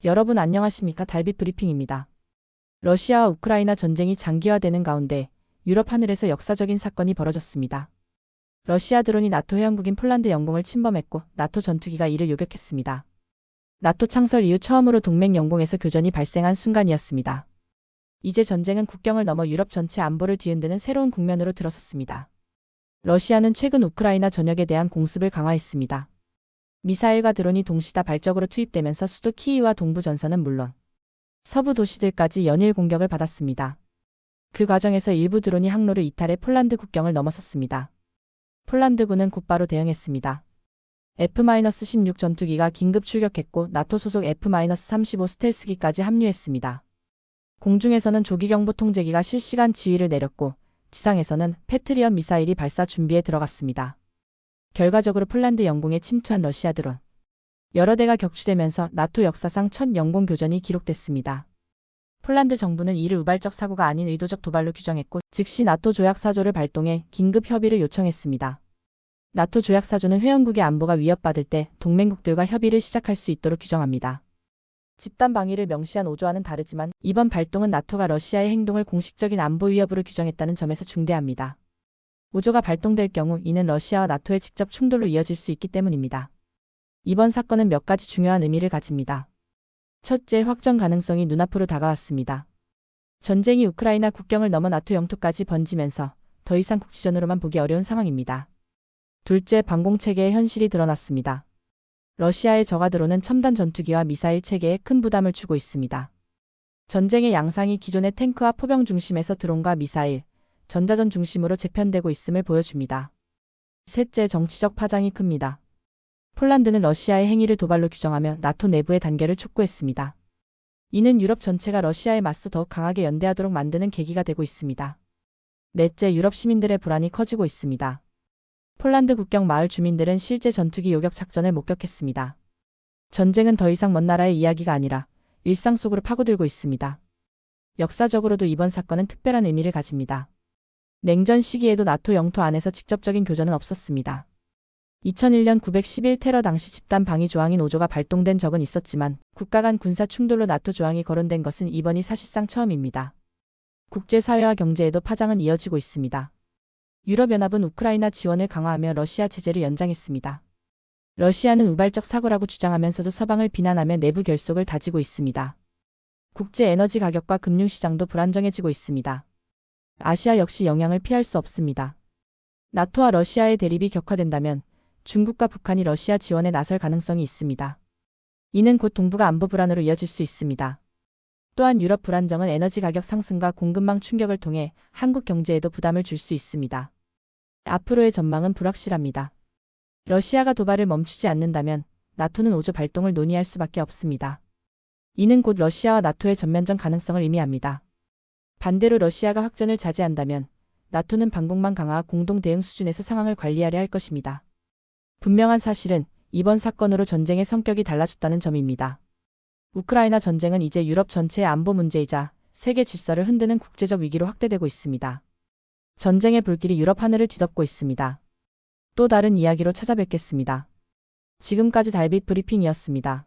여러분 안녕하십니까? 달빛 브리핑입니다. 러시아와 우크라이나 전쟁이 장기화되는 가운데 유럽 하늘에서 역사적인 사건이 벌어졌습니다. 러시아 드론이 나토 회원국인 폴란드 영공을 침범했고 나토 전투기가 이를 요격했습니다. 나토 창설 이후 처음으로 동맹 영공에서 교전이 발생한 순간이었습니다. 이제 전쟁은 국경을 넘어 유럽 전체 안보를 뒤흔드는 새로운 국면으로 들어섰습니다. 러시아는 최근 우크라이나 전역에 대한 공습을 강화했습니다. 미사일과 드론이 동시다발적으로 투입되면서 수도 키이우와 동부 전선은 물론 서부 도시들까지 연일 공격을 받았습니다. 그 과정에서 일부 드론이 항로를 이탈해 폴란드 국경을 넘어섰습니다. 폴란드군은 곧바로 대응했습니다. F-16 전투기가 긴급 출격했고 나토 소속 F-35 스텔스기까지 합류했습니다. 공중에서는 조기경보 통제기가 실시간 지휘를 내렸고 지상에서는 패트리엇 미사일이 발사 준비에 들어갔습니다. 결과적으로 폴란드 영공에 침투한 러시아 드론 여러 대가 격추되면서 나토 역사상 첫 영공 교전이 기록됐습니다. 폴란드 정부는 이를 우발적 사고가 아닌 의도적 도발로 규정했고 즉시 나토 조약사조를 발동해 긴급 협의를 요청했습니다. 나토 조약사조는 회원국의 안보가 위협받을 때 동맹국들과 협의를 시작할 수 있도록 규정합니다. 집단 방위를 명시한 5조와는 다르지만 이번 발동은 나토가 러시아의 행동을 공식적인 안보 위협으로 규정했다는 점에서 중대합니다. 5조가 발동될 경우 이는 러시아와 나토의 직접 충돌로 이어질 수 있기 때문입니다. 이번 사건은 몇 가지 중요한 의미를 가집니다. 첫째, 확전 가능성이 눈앞으로 다가왔습니다. 전쟁이 우크라이나 국경을 넘어 나토 영토까지 번지면서 더 이상 국지전으로만 보기 어려운 상황입니다. 둘째, 방공체계의 현실이 드러났습니다. 러시아의 저가 드론은 첨단 전투기와 미사일 체계에 큰 부담을 주고 있습니다. 전쟁의 양상이 기존의 탱크와 포병 중심에서 드론과 미사일, 전자전 중심으로 재편되고 있음을 보여줍니다. 셋째, 정치적 파장이 큽니다. 폴란드는 러시아의 행위를 도발로 규정하며 나토 내부의 단결을 촉구했습니다. 이는 유럽 전체가 러시아에 맞서 더욱 강하게 연대하도록 만드는 계기가 되고 있습니다. 넷째, 유럽 시민들의 불안이 커지고 있습니다. 폴란드 국경 마을 주민들은 실제 전투기 요격 작전을 목격했습니다. 전쟁은 더 이상 먼 나라의 이야기가 아니라 일상 속으로 파고들고 있습니다. 역사적으로도 이번 사건은 특별한 의미를 가집니다. 냉전 시기에도 나토 영토 안에서 직접적인 교전은 없었습니다. 2001년 911 테러 당시 집단 방위 조항인 5조가 발동된 적은 있었지만 국가 간 군사 충돌로 나토 조항이 거론된 것은 이번이 사실상 처음입니다. 국제사회와 경제에도 파장은 이어지고 있습니다. 유럽연합은 우크라이나 지원을 강화하며 러시아 제재를 연장했습니다. 러시아는 우발적 사고라고 주장하면서도 서방을 비난하며 내부 결속을 다지고 있습니다. 국제 에너지 가격과 금융시장도 불안정해지고 있습니다. 아시아 역시 영향을 피할 수 없습니다. 나토와 러시아의 대립이 격화된다면 중국과 북한이 러시아 지원에 나설 가능성이 있습니다. 이는 곧 동북아 안보 불안으로 이어질 수 있습니다. 또한 유럽 불안정은 에너지 가격 상승과 공급망 충격을 통해 한국 경제에도 부담을 줄 수 있습니다. 앞으로의 전망은 불확실합니다. 러시아가 도발을 멈추지 않는다면 나토는 5조 발동을 논의할 수밖에 없습니다. 이는 곧 러시아와 나토의 전면전 가능성을 의미합니다. 반대로 러시아가 확전을 자제한다면 나토는 방공망 강화와 공동 대응 수준에서 상황을 관리하려 할 것입니다. 분명한 사실은 이번 사건으로 전쟁의 성격이 달라졌다는 점입니다. 우크라이나 전쟁은 이제 유럽 전체의 안보 문제이자 세계 질서를 흔드는 국제적 위기로 확대되고 있습니다. 전쟁의 불길이 유럽 하늘을 뒤덮고 있습니다. 또 다른 이야기로 찾아뵙겠습니다. 지금까지 달빛 브리핑이었습니다.